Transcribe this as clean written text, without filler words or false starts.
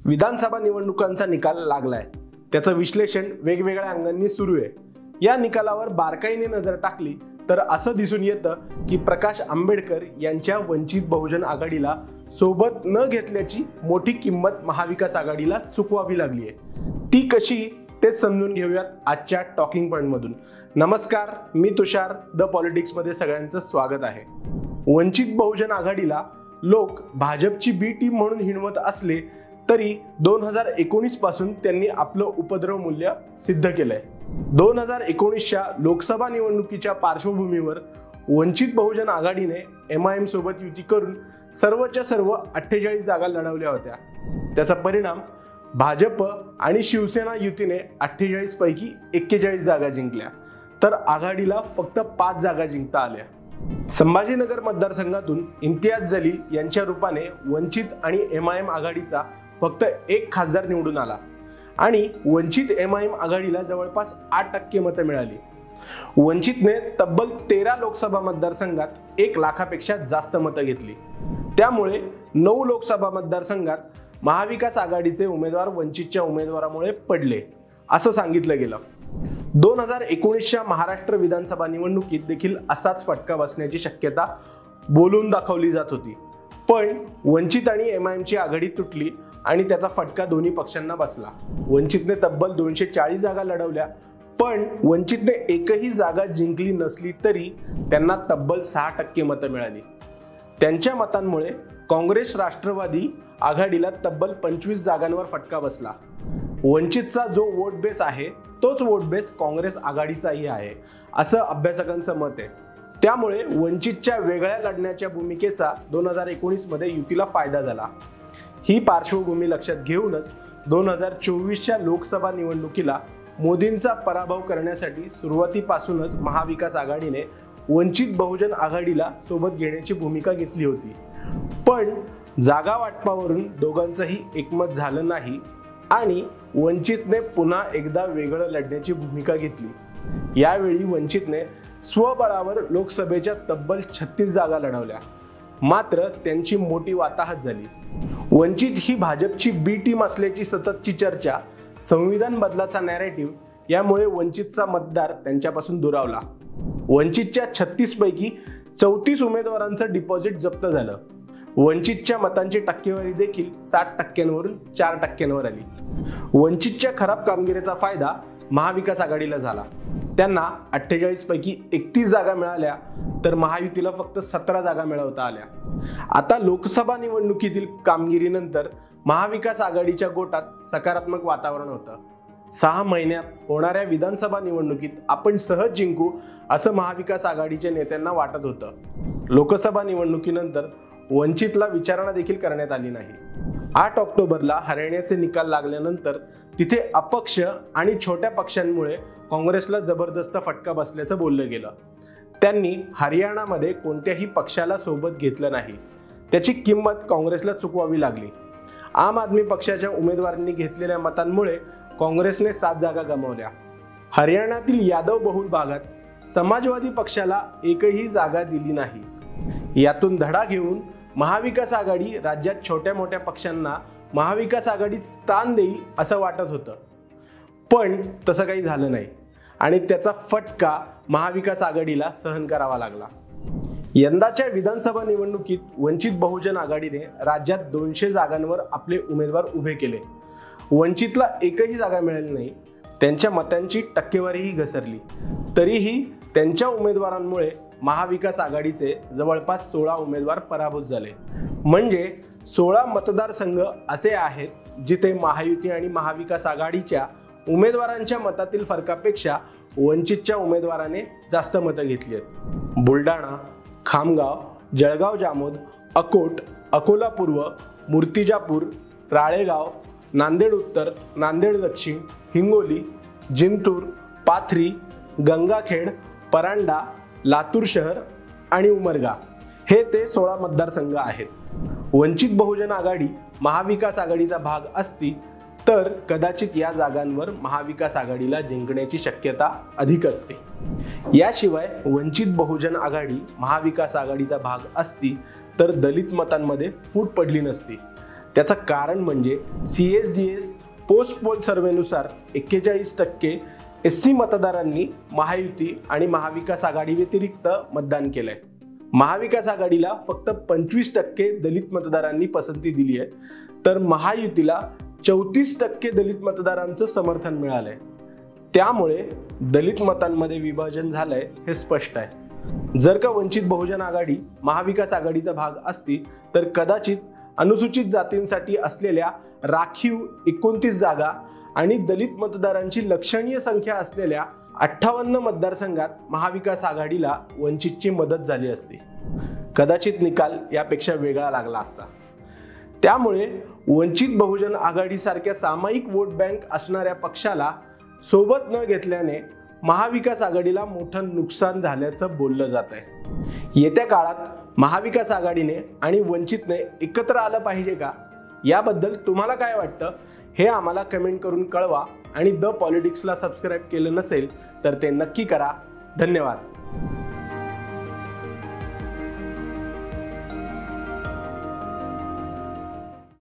विधानसभा निवडणुकांचा निकाल लागलाय। त्याचं विश्लेषण वेगवेगळ्या अंगांनी सुरू आहे। या निकालावर बारकाईने नजर टाकली तर असं दिसून येतं की प्रकाश आंबेडकर यांच्या वंचित बहुजन आघाडीला सोबत न घेतल्याची मोठी किंमत महाविकास आघाडीला चुकवावी लागली आहे। ती कशी ते समजून घेऊयात आजच्या टॉकिंग पॉइंट मधून। नमस्कार, मी तुषार, द पॉलिटिक्स मध्ये सगळ्यांचं स्वागत आहे। वंचित बहुजन आघाडीला लोक भाजपची बी टीम म्हणून हिणवत असले तरी 2019 पासून त्यांनी आपलं उपद्रव मूल्य सिद्ध केलंय। 2019च्या लोकसभा निवडणुकीच्या पार्श्वभूमीवर वंचित बहुजन आघाडीने MIM सोबत युती करून सर्वच्या सर्व 48 जागा लढवल्या होत्या। त्याचा परिणाम भाजप आणि शिवसेना युतीने 48 पैकी 41 जागा जिंकल्या, तर आघाडीला फक्त 5 जागा जिंकता आल्या। संभाजीनगर मतदारसंघातून इम्तियाज जलील यांच्या रूपाने वंचित आणि MIM आघाडीचा फक्त 1 खासदार निवडून आला आणि वंचित MIM आघाडीला जवळपास 8% मतं मिळाली। वंचितने तब्बल 13 लोकसभा मतदारसंघात 1 लाखापेक्षा जास्त मतं घेतली। त्यामुळे 9 लोकसभा मतदारसंघात महाविकास आघाडीचे उमेदवार वंचितच्या उमेदवारामुळे पडले असं सांगितलं गेलं। 2019च्या महाराष्ट्र विधानसभा निवडणुकीत देखील असाच फटका बसण्याची शक्यता बोलून दाखवली जात होती, पण वंचित आणि MIM ची आघाडी तुटली आणि त्याचा फटका दोन्ही पक्षांना बसला। वंचितने तब्बल 240 जागा लढवल्या, पण वंचितने एकही जागा जिंकली नसली तरी त्यांना तब्बल 6% मतं मिळाली। त्यांच्या मतांमुळे काँग्रेस राष्ट्रवादी आघाडीला तब्बल 25 जागांवर फटका बसला। वंचितचा जो वोट बेस आहे तोच वोट बेस काँग्रेस आघाडीचाही आहे असं अभ्यासकांचं मत आहे। त्यामुळे वंचितच्या वेगळ्या लढण्याच्या भूमिकेचा 2019 मध्ये युतीला फायदा झाला। ही पार्श्वभूमी लक्षात घेऊनच 2024च्या लोकसभा निवडणुकीला मोदींचा पराभव करण्यासाठी सुरुवातीपासूनच महाविकास आघाडीने वंचित बहुजन आघाडीला सोबत घेण्याची भूमिका घेतली होती, पण जागा वाटपावरून दोघांचंही एकमत झालं नाही आणि वंचितने पुन्हा एकदा वेगळं लढण्याची भूमिका घेतली। यावेळी वंचितने स्वबळावर लोकसभेच्या तब्बल 36 जागा लढवल्या, मात्र त्यांची मोठी वाताहत झाली। वंचित ही भाजपची बी टीम असल्याची सततची चर्चा, संविधान बदलाचा नॅरेटिव्ह यामुळे वंचितचा मतदार त्यांच्यापासून दुरावला। वंचितच्या 36 पैकी 34 उमेदवारांचं डिपॉझिट जप्त झालं। वंचितच्या मतांची टक्केवारी देखील 60%वरून 4%वर आली। वंचितच्या खराब कामगिरीचा फायदा महाविकास आघाडीला झाला। त्यांना 48 पैकी 31 जागा मिळाल्या, तर महायुतीला फक्त 17 जागा मिळवता आल्या। आता लोकसभा निवडणुकीतील कामगिरीनंतर महाविकास आघाडीच्या गोटात सकारात्मक वातावरण होतं। 6 महिन्यात होणाऱ्या विधानसभा निवडणुकीत आपण सहज जिंकू असं महाविकास आघाडीच्या नेत्यांना वाटत होतं। लोकसभा निवडणुकीनंतर वंचितला विचारणा देखील करण्यात आली नाही। 8 ऑक्टोबरला हरियाणाचे निकाल लागल्यानंतर तिथे अपक्ष आणि छोट्या पक्षांमुळे काँग्रेसला जबरदस्त फटका बसल्याचं बोललं गेलं। त्यांनी हरियाणामध्ये कोणत्याही पक्षाला सोबत घेतलं नाही, त्याची किंमत काँग्रेसला चुकवावी लागली। आम आदमी पक्षाच्या उमेदवारांनी घेतलेल्या मतांमुळे काँग्रेसने 7 जागा गमावल्या। हरियाणातील यादव बहुल भागात समाजवादी पक्षाला एकही जागा दिली नाही। यातून धडा घेऊन महाविकास आघाडी राज्यात छोट्या मोठ्या पक्षांना महाविकास आघाडीत स्थान देईल असं वाटत होतं, पण तसं काही झालं नाही आणि त्याचा फटका महाविकास आघाडीला सहन करावा लागला। यंदाच्या विधानसभा निवडणुकीत वंचित बहुजन आघाडीने राज्यात 200 जागांवर आपले उमेदवार उभे केले। वंचितला एकही जागा मिळाली नाही, त्यांच्या मतांची टक्केवारीही घसरली, तरीही त्यांच्या उमेदवारांमुळे महाविकास आघाडीचे जवळपास 16 उमेदवार पराभूत झाले। म्हणजे 16 मतदारसंघ असे आहेत जिथे महायुती आणि महाविकास आघाडीच्या उमेदवारांच्या मतातील फरकापेक्षा वंचितच्या उमेदवाराने जास्त मतं घेतली आहेत। बुलढाणा, खामगाव, जळगाव जामोद, अकोट, अकोला पूर्व, मूर्तिजापूर, राळेगाव, नांदेड उत्तर, नांदेड दक्षिण, हिंगोली, जिंतूर, पाथरी, गंगाखेड, परांडा, लातूर शहर आणि उमरगा हे ते 16 मतदारसंघ आहेत। वंचित बहुजन आघाडी महाविकास आघाडीचा भाग असती तर कदाचित या जागांवर महाविकास आघाडीला जिंकण्याची शक्यता अधिक असते। याशिवाय वंचित बहुजन आघाडी महाविकास आघाडीचा भाग असती तर दलित मतांमध्ये फूट पडली नसती। त्याचं कारण म्हणजे CSDS पोस्ट पोल सर्व्हेनुसार 41% SC मतदारांनी महायुती आणि महाविकास आघाडी व्यतिरिक्त मतदान केलंय. महाविकास आघाडीला फक्त 25% दलित मतदारांनी पसंती दिली आहे, तर महायुतीला 34% दलित मतदारांचं समर्थन मिळालंय. त्यामुळे दलित मतांमध्ये विभाजन झालंय हे स्पष्ट आहे. जर का वंचित बहुजन आघाडी महाविकास आघाडीचा भाग असती तर कदाचित अनुसूचित जातींसाठी असलेल्या राखीव 29 जागा आणि दलित मतदारांची लक्षणीय संख्या असलेल्या 58 मतदारसंघात महाविकास आघाडीला वंचितची मदत झाली असती. कदाचित निकाल यापेक्षा वेगळा लागला असता. त्यामुळे वंचित बहुजन आघाडीसारख्या सामायिक वोट बँक असणाऱ्या पक्षाला सोबत न घेतल्याने महाविकास आघाडीला मोठं नुकसान झाल्याचं बोललं जात आहे. येत्या काळात महाविकास आघाडीने आणि वंचितने एकत्र आलं पाहिजे का, याबद्दल तुम्हाला काय वाटतं हे आम्हाला कमेंट करून कळवा. आणि द पॉलिटिक्सला सबस्क्राईब केलं नसेल तर ते नक्की करा. धन्यवाद.